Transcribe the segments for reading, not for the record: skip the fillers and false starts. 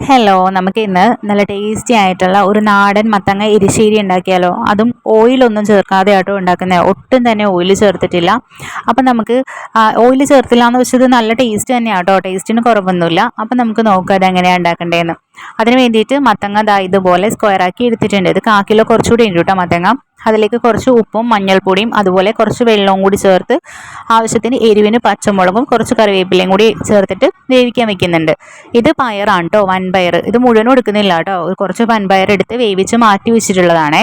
Hello, നമുക്ക് ഇന്ന് നല്ല ടേസ്റ്റി ആയിട്ടുള്ള ഒരു നാടൻ മത്തങ്ങ എരിശ്ശേരി ഉണ്ടാക്കിയാലോ. അതും ഓയിലൊന്നും ചേർക്കാതെ ആട്ടോ ഉണ്ടാക്കുന്നത്, ഒട്ടും തന്നെ ഓയിൽ ചേർത്തിട്ടില്ല. അപ്പം നമുക്ക് ഓയിൽ ചേർത്തില്ല എന്ന് വെച്ചത് നല്ല ടേസ്റ്റ് തന്നെയാണ് കേട്ടോ, ടേസ്റ്റിന് കുറവൊന്നുമില്ല. അപ്പം നമുക്ക് നോക്കാം അത് എങ്ങനെയാണ് ഉണ്ടാക്കേണ്ടതെന്ന്. അതിന് വേണ്ടിയിട്ട് മത്തങ്ങ ഇതുപോലെ സ്ക്വയറാക്കി എടുത്തിട്ടുണ്ട്. ഇത് 1/4 കിലോ കുറച്ചുകൂടി ഉണ്ട് കേട്ടോ മത്തങ്ങ. അതിലേക്ക് കുറച്ച് ഉപ്പും മഞ്ഞൾപ്പൊടിയും അതുപോലെ കുറച്ച് വെള്ളവും കൂടി ചേർത്ത് ആവശ്യത്തിന് എരിവിന് പച്ചമുളകും കുറച്ച് കറിവേപ്പിലയും കൂടി ചേർത്തിട്ട് വേവിക്കാൻ വെക്കുന്നുണ്ട്. ഇത് പയറാണ് കേട്ടോ, വൻപയർ. ഇത് മുഴുവനും എടുക്കുന്നില്ല കേട്ടോ, കുറച്ച് വൻപയർ എടുത്ത് വേവിച്ച് മാറ്റി വെച്ചിട്ടുള്ളതാണ്.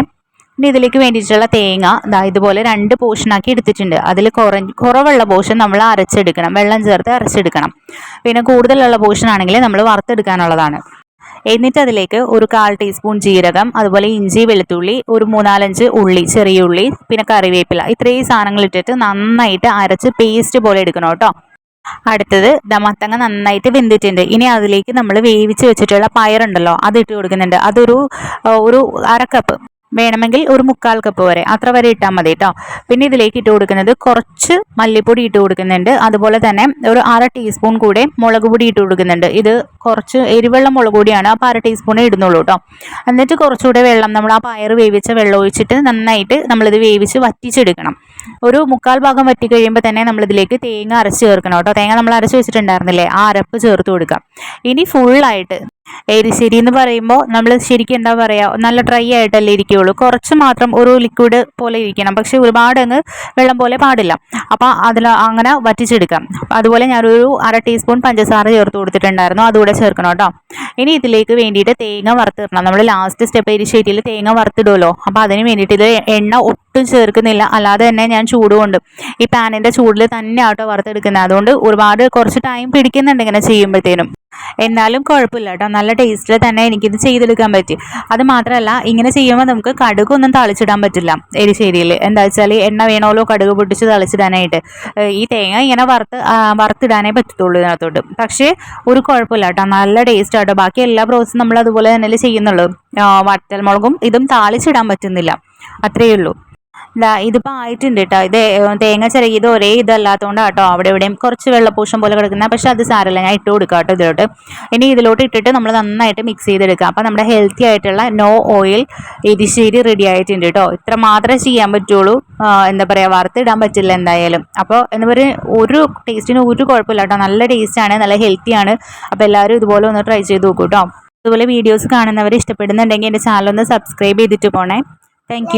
ഇനി ഇതിലേക്ക് വേണ്ടിയിട്ടുള്ള തേങ്ങ ഇതുപോലെ 2 പോർഷനാക്കി എടുത്തിട്ടുണ്ട്. അതിൽ കുറവുള്ള പോർഷൻ നമ്മൾ അരച്ചെടുക്കണം, വെള്ളം ചേർത്ത് അരച്ചെടുക്കണം. പിന്നെ കൂടുതലുള്ള പോർഷൻ ആണെങ്കിൽ നമ്മൾ വറുത്തെടുക്കാനുള്ളതാണ്. എന്നിട്ട് അതിലേക്ക് ഒരു 1/4 ടീസ്പൂൺ ജീരകം, അതുപോലെ ഇഞ്ചി വെളുത്തുള്ളി, ഒരു 3-4 ഉള്ളി, ചെറിയ ഉള്ളി, പിന്നെ കറിവേപ്പില, ഇത്രയും സാധനങ്ങൾ ഇട്ടിട്ട് നന്നായിട്ട് അരച്ച് പേസ്റ്റ് പോലെ എടുക്കണം കേട്ടോ. അടുത്തത് മത്തങ്ങ നന്നായിട്ട് വെന്തിട്ടുണ്ട്. ഇനി അതിലേക്ക് നമ്മൾ വേവിച്ച് വെച്ചിട്ടുള്ള പയറുണ്ടല്ലോ, അത് ഇട്ട് കൊടുക്കുന്നുണ്ട്. അതൊരു 1/2 കപ്പ്, വേണമെങ്കിൽ ഒരു 1/4 കപ്പ് വരെ, അത്ര വരെ ഇട്ടാൽ മതി കേട്ടോ. പിന്നെ ഇതിലേക്ക് ഇട്ട് കൊടുക്കുന്നത് കുറച്ച് മല്ലിപ്പൊടി ഇട്ട് കൊടുക്കുന്നുണ്ട്. അതുപോലെ തന്നെ ഒരു 1/2 ടീസ്പൂൺ കൂടെ മുളക് പൊടി ഇട്ട് കൊടുക്കുന്നുണ്ട്. ഇത് കുറച്ച് എരിവെള്ള മുളക് പൊടിയാണ്, അപ്പോൾ 1/2 ടീസ്പൂണേ ഇടുന്നുള്ളൂ കേട്ടോ. എന്നിട്ട് കുറച്ചുകൂടെ വെള്ളം, നമ്മൾ ആ പയർ വേവിച്ച വെള്ളം ഒഴിച്ചിട്ട് നന്നായിട്ട് നമ്മളിത് വേവിച്ച് വറ്റിച്ചെടുക്കണം. ഒരു 1/4 ഭാഗം വറ്റി കഴിയുമ്പോൾ തന്നെ നമ്മളിതിലേക്ക് തേങ്ങ അരച്ച് ചേർക്കണം കേട്ടോ. തേങ്ങ നമ്മൾ അരച്ച് വെച്ചിട്ടുണ്ടായിരുന്നില്ലേ, ആ അരപ്പ് ചേർത്ത് കൊടുക്കാം. ഇനി ഫുള്ളായിട്ട് എരിശ്ശേരി എന്ന് പറയുമ്പോൾ നമ്മൾ ശരിക്കും എന്താ പറയുക, നല്ല ഡ്രൈ ആയിട്ടല്ലേ ഇരിക്കുകയുള്ളൂ. കുറച്ച് മാത്രം ഒരു ലിക്വിഡ് പോലെ ഇരിക്കണം, പക്ഷെ ഒരുപാട് അങ്ങ് വെള്ളം പോലെ പാടില്ല. അപ്പോൾ അങ്ങനെ വറ്റിച്ചെടുക്കാം. അതുപോലെ ഞാനൊരു 1/2 ടീസ്പൂൺ പഞ്ചസാര ചേർത്ത് കൊടുത്തിട്ടുണ്ടായിരുന്നു, അതുകൂടെ ചേർക്കണം കേട്ടോ. ഇനി ഇതിലേക്ക് വേണ്ടിയിട്ട് തേങ്ങ വറുത്തിടണം. നമ്മൾ ലാസ്റ്റ് സ്റ്റെപ്പ് എരിശ്ശേരിയിൽ തേങ്ങ വറുത്തിടുമല്ലോ, അപ്പോൾ അതിന് വേണ്ടിയിട്ട് ഇത് എണ്ണ ഒട്ടും ചേർക്കുന്നില്ല, അല്ലാതെ തന്നെ ഞാൻ ചൂടുകൊണ്ട് ഈ പാനിൻ്റെ ചൂടിൽ തന്നെ ആട്ടോ വറുത്തെടുക്കുന്നത്. അതുകൊണ്ട് കുറച്ച് ടൈം പിടിക്കുന്നുണ്ട് ഇങ്ങനെ ചെയ്യുമ്പോഴത്തേനും. എന്നാലും കുഴപ്പമില്ല കേട്ടോ, നല്ല ടേസ്റ്റിൽ തന്നെ എനിക്കിത് ചെയ്തെടുക്കാൻ പറ്റി. അത് മാത്രമല്ല, ഇങ്ങനെ ചെയ്യുമ്പോൾ നമുക്ക് കടുകൊന്നും തളിച്ചിടാൻ പറ്റില്ല എരിശ്ശേരിയിൽ. എന്താ വെച്ചാൽ എണ്ണ വേണമല്ലോ കടുക് പൊട്ടിച്ച് തളിച്ചിടാനായിട്ട്. ഈ തേങ്ങ ഇങ്ങനെ വറുത്തിടാനേ പറ്റത്തുള്ളൂ ഇതിനകത്തോട്ട്. പക്ഷേ ഒരു കുഴപ്പമില്ല കേട്ടോ, നല്ല ടേസ്റ്റ് ആട്ടോ. ബാക്കി എല്ലാ പ്രോസസ്സും നമ്മൾ അതുപോലെ തന്നെ ചെയ്യുന്നുള്ളൂ. വറ്റൽമുളകും ഇതും താളിച്ചിടാൻ പറ്റുന്നില്ല, അത്രയേ ഉള്ളൂ. ഇതിപ്പോൾ ആയിട്ടുണ്ട് കേട്ടോ. ഇത് തേങ്ങ ചിരകിയത് ഒരേ ഇതല്ലാത്തതുകൊണ്ടാണ് കേട്ടോ അവിടെ ഇവിടെയും കുറച്ച് വെള്ളപ്പൂഷം പോലെ കിടക്കുന്നത്. പക്ഷെ അത് സാരമില്ല, ഞാൻ ഇട്ട് കൊടുക്കാം കേട്ടോ ഇതിലോട്ട്. ഇനി ഇതിലോട്ട് ഇട്ടിട്ട് നമ്മൾ നന്നായിട്ട് മിക്സ് ചെയ്തെടുക്കാം. അപ്പോൾ നമ്മുടെ ഹെൽത്തി ആയിട്ടുള്ള നോ ഓയിൽ എരിശ്ശേരി റെഡി ആയിട്ടുണ്ട് കേട്ടോ. ഇത്ര മാത്രമേ ചെയ്യാൻ പറ്റുള്ളൂ, എന്താ പറയുക, വറുത്തിടാൻ പറ്റില്ല എന്തായാലും. അപ്പോൾ എന്താ പറയുക, ഒരു ടേസ്റ്റിന് ഒരു കുഴപ്പമില്ല കേട്ടോ, നല്ല ടേസ്റ്റാണ്, നല്ല ഹെൽത്തിയാണ്. അപ്പോൾ എല്ലാവരും ഇതുപോലെ ഒന്ന് ട്രൈ ചെയ്ത് നോക്കൂ കേട്ടോ. അതുപോലെ വീഡിയോസ് കാണുന്നവർ ഇഷ്ടപ്പെടുന്നുണ്ടെങ്കിൽ എൻ്റെ ചാനൽ ഒന്ന് സബ്സ്ക്രൈബ് ചെയ്തിട്ട് പോണേ. താങ്ക്